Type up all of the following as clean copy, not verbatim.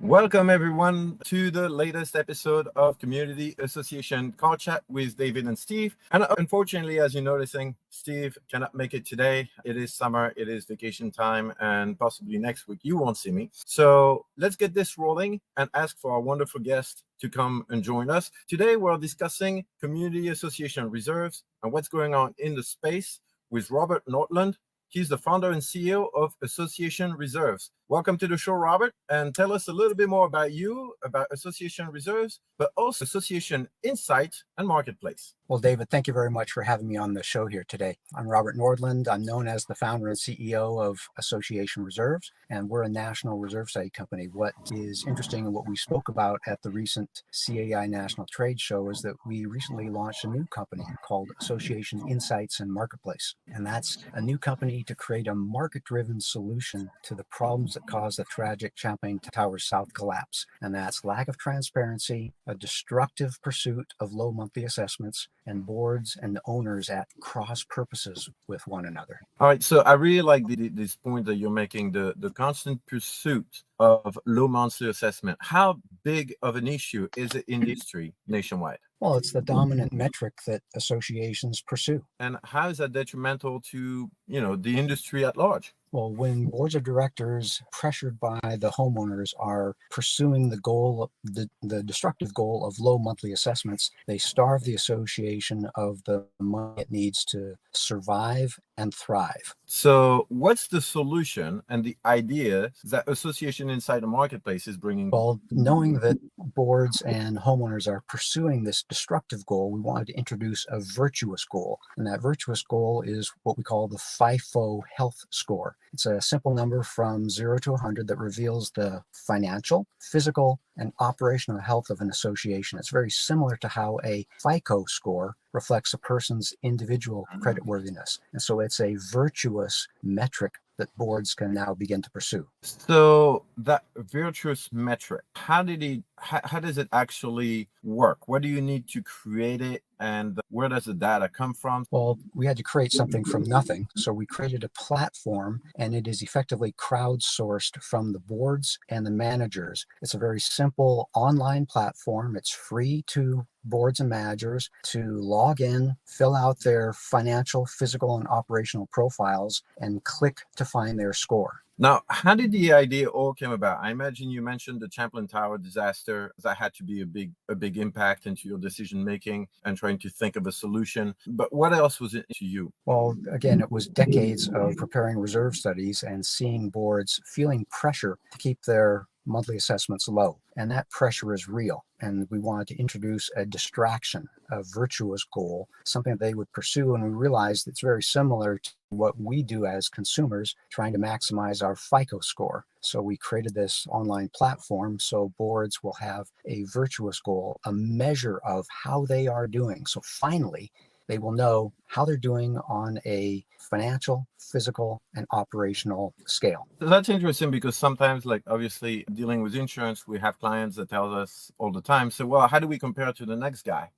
Welcome everyone to the latest episode of Community Association Car Chat with David and Steve. And unfortunately, as you're noticing, Steve cannot make it today. It is summer, it is vacation time, and possibly next week you won't see me. So let's get this rolling and ask for our wonderful guest to come and join us. Today we're discussing Community Association reserves and what's going on in the space with Robert Nordlund. He's the founder and CEO of Association Reserves. Welcome to the show, Robert, and tell us a little bit more about you, about Association Reserves, but also Association Insight and Marketplace. Well, David, thank you very much for having me on the show here today. I'm Robert Nordlund. I'm known as the founder and CEO of Association Reserves, and we're a national reserve site company. What is interesting and what we spoke about at the recent CAI National Trade Show is that we recently launched a new company called Association Insights and Marketplace. And that's a new company to create a market-driven solution to the problems that caused the tragic Champlain Tower South collapse. And that's lack of transparency, a destructive pursuit of low monthly assessments, and boards and the owners at cross purposes with one another. All right, so I really like this point that you're making, the constant pursuit of low monthly assessment. How big of an issue is it in the industry nationwide? Well, it's the dominant metric that associations pursue. And how is that detrimental to, the industry at large? Well, when boards of directors pressured by the homeowners are pursuing the goal, the destructive goal of low monthly assessments, they starve the association of the money it needs to survive and thrive. So what's the solution and the idea that Association Insight and Marketplace is bringing? Well, knowing that boards and homeowners are pursuing this destructive goal, we wanted to introduce a virtuous goal. And that virtuous goal is what we call the FIFO health score. It's a simple number from 0 to 100 that reveals the financial, physical, and operational health of an association. It's very similar to how a FICO score reflects a person's individual creditworthiness. And so it's a virtuous metric that boards can now begin to pursue. So that virtuous metric, how does it actually work? What do you need to create it, and where does the data come from? Well, we had to create something from nothing. So we created a platform, and it is effectively crowdsourced from the boards and the managers. It's a very simple online platform. It's free to boards and managers to log in, fill out their financial, physical, and operational profiles, and click to find their score. Now, how did the idea all came about? I imagine you mentioned the Champlain Tower disaster. That had to be a big impact into your decision making and trying to think of a solution. But what else was it to you? Well, again, it was decades of preparing reserve studies and seeing boards feeling pressure to keep their monthly assessments low. And that pressure is real. And we wanted to introduce a distraction, a virtuous goal, something that they would pursue. And we realized it's very similar to what we do as consumers, trying to maximize our FICO score. So we created this online platform so boards will have a virtuous goal, a measure of how they are doing. So finally, they will know how they're doing on a financial, physical, and operational scale. That's interesting because sometimes, like obviously dealing with insurance, we have clients that tell us all the time, so, well, how do we compare to the next guy?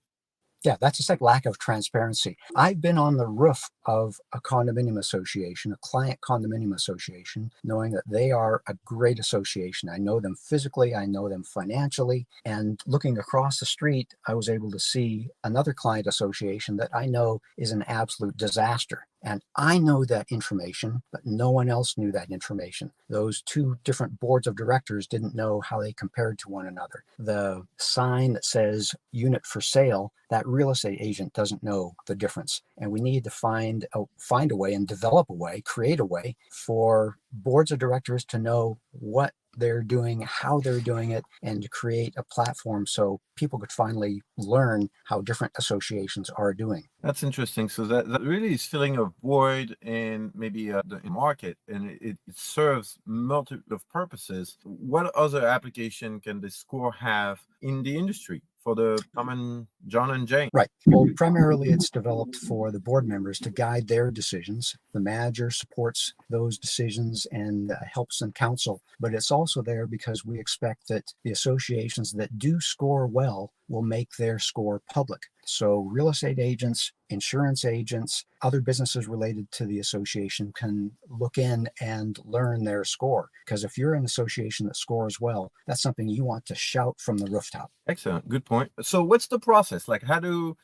Yeah, that's just like lack of transparency. I've been on the roof of a condominium association, a client condominium association, knowing that they are a great association. I know them physically, I know them financially, and looking across the street, I was able to see another client association that I know is an absolute disaster. And I know that information, but no one else knew that information. Those two different boards of directors didn't know how they compared to one another. The sign that says unit for sale, that real estate agent doesn't know the difference. And we need to find a way and develop a way, create a way for boards of directors to know what they're doing, how they're doing it, and to create a platform so people could finally learn how different associations are doing. That's interesting. So that really is filling a void in maybe the market, and it serves multiple purposes. What other application can the score have in the industry for the common John and Jane? Right. Well, primarily it's developed for the board members to guide their decisions. The manager supports those decisions and helps them counsel. But it's also there because we expect that the associations that do score well will make their score public. So real estate agents, insurance agents, other businesses related to the association can look in and learn their score. Because if you're an association that scores well, that's something you want to shout from the rooftop. Excellent. Good point. So what's the process? Like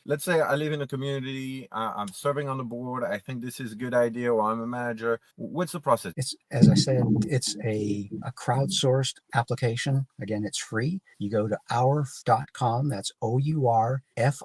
let's say I live in a community, I'm serving on the board, I think this is a good idea, or I'm a manager. What's the process? It's, as I said, it's a crowdsourced application. Again, it's free. You go to ourfipho.com, that's OURFIPHO.com,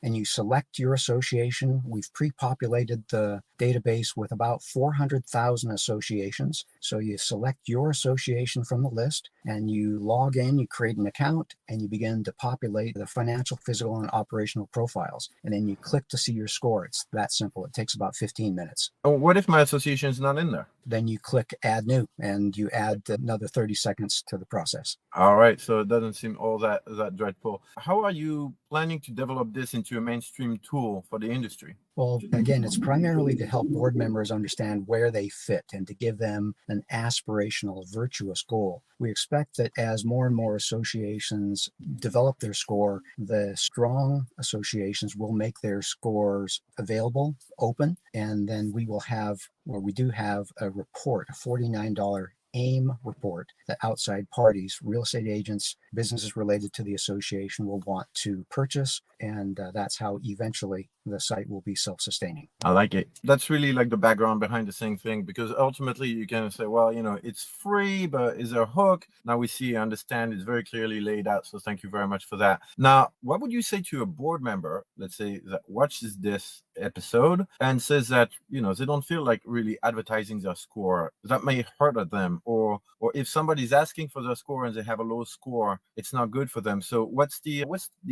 and you select your association. We've pre-populated the database with about 400,000 associations. So you select your association from the list and you log in, you create an account, and you begin to populate the financial, physical, and operational profiles. And then you click to see your score. It's that simple. It takes about 15 minutes. Oh, what if my association is not in there? Then you click add new and you add another 30 seconds to the process. All right. So it doesn't seem all that dreadful. How are you planning to develop this into a mainstream tool for the industry? Well, again, it's primarily to help board members understand where they fit and to give them an aspirational, virtuous goal. We expect that as more and more associations develop their score, the strong associations will make their scores available, open, and then we will have, or we do have a report, a $49 AIM report that outside parties, real estate agents, businesses related to the association will want to purchase. And that's how eventually the site will be self-sustaining. I like it. That's really like the background behind the same thing, because ultimately you can say, well, it's free, but is there a hook? Now we see, understand, it's very clearly laid out. So thank you very much for that. Now, what would you say to a board member, let's say, that watches this episode and says that, they don't feel like really advertising their score? That may hurt them, or if somebody's asking for their score and they have a low score, it's not good for them. So what's the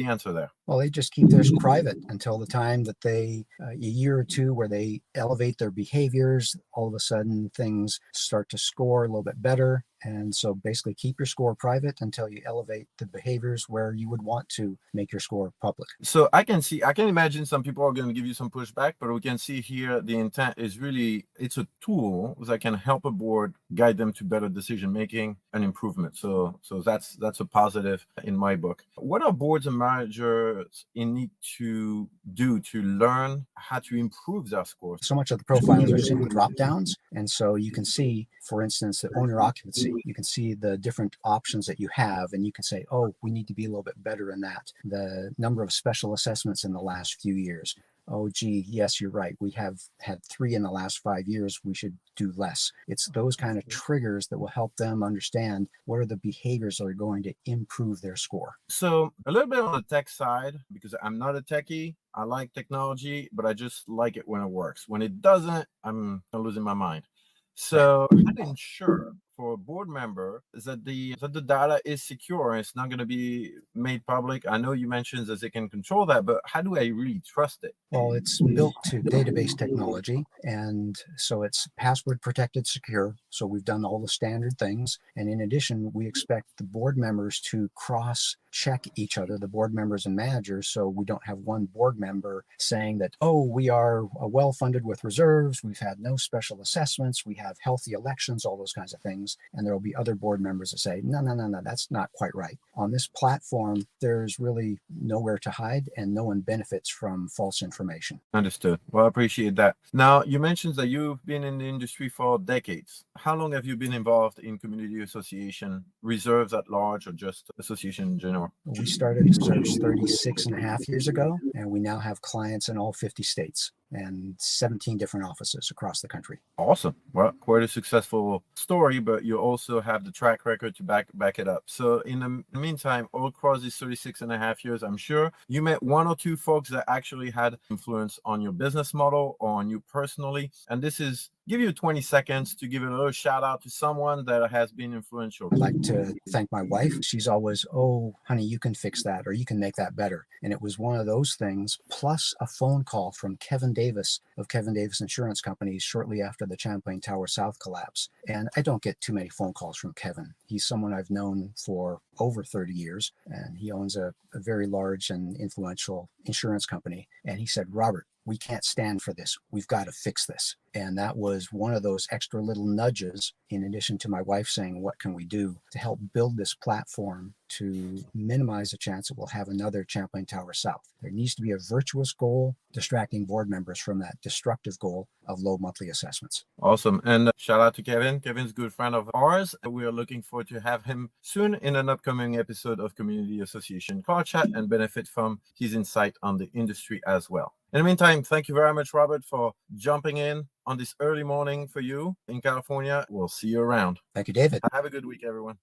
answer there? Well, they just keep theirs private until the time that they, a year or two where they elevate their behaviors. All of a sudden, things start to score a little bit better. And so basically keep your score private until you elevate the behaviors where you would want to make your score public. So I can imagine some people are going to give you some pushback, but we can see here the intent is really, it's a tool that can help a board guide them to better decision making and improvement. So that's a positive in my book. What are boards and managers need to do to learn how to improve their scores? So much of the profiles are simply drop downs. And so you can see, for instance, the owner occupancy. You can see the different options that you have, and you can say, oh, we need to be a little bit better in that. The number of special assessments in the last few years. Oh, gee, yes, you're right. We have had 3 in the last 5 years. We should do less. It's those kind of triggers that will help them understand what are the behaviors that are going to improve their score. So a little bit on the tech side, because I'm not a techie. I like technology, but I just like it when it works. When it doesn't, I'm losing my mind. So how to ensure for a board member that the data is secure and it's not going to be made public? I know you mentioned that they can control that, but how do I really trust it? Well, it's built to database technology, and so it's password protected, secure. So we've done all the standard things. And in addition, we expect the board members to cross check each other, the board members and managers, so we don't have one board member saying that, oh, we are well funded with reserves, we've had no special assessments, we have healthy elections, all those kinds of things. And there will be other board members that say, no, that's not quite right. On this platform, there's really nowhere to hide and no one benefits from false information. Understood. Well, I appreciate that. Now, you mentioned that you've been in the industry for decades. How long have you been involved in community association, reserves at large, or just association in general? We started reserves 36 and a half years ago, and we now have clients in all 50 states and 17 different offices across the country. Awesome. Well, quite a successful story, but you also have the track record to back it up. So in the meantime, all across these 36 and a half years, I'm sure you met 1 or 2 folks that actually had influence on your business model or on you personally. And this is give you 20 seconds to give a little shout out to someone that has been influential. I'd like to thank my wife. She's always, oh, honey, you can fix that or you can make that better. And it was one of those things, plus a phone call from Kevin Davis of Kevin Davis Insurance Companies shortly after the Champlain Tower South collapse. And I don't get too many phone calls from Kevin. He's someone I've known for over 30 years, and he owns a very large and influential insurance company. And he said, Robert, we can't stand for this. We've got to fix this. And that was one of those extra little nudges, in addition to my wife saying, what can we do to help build this platform to minimize the chance that we'll have another Champlain Tower South. There needs to be a virtuous goal, distracting board members from that destructive goal of low monthly assessments. Awesome. And shout out to Kevin. Kevin's a good friend of ours. We are looking forward to have him soon in an upcoming episode of Community Association Car Chat and benefit from his insight on the industry as well. In the meantime, thank you very much, Robert, for jumping in on this early morning for you in California. We'll see you around. Thank you, David. Have a good week, everyone.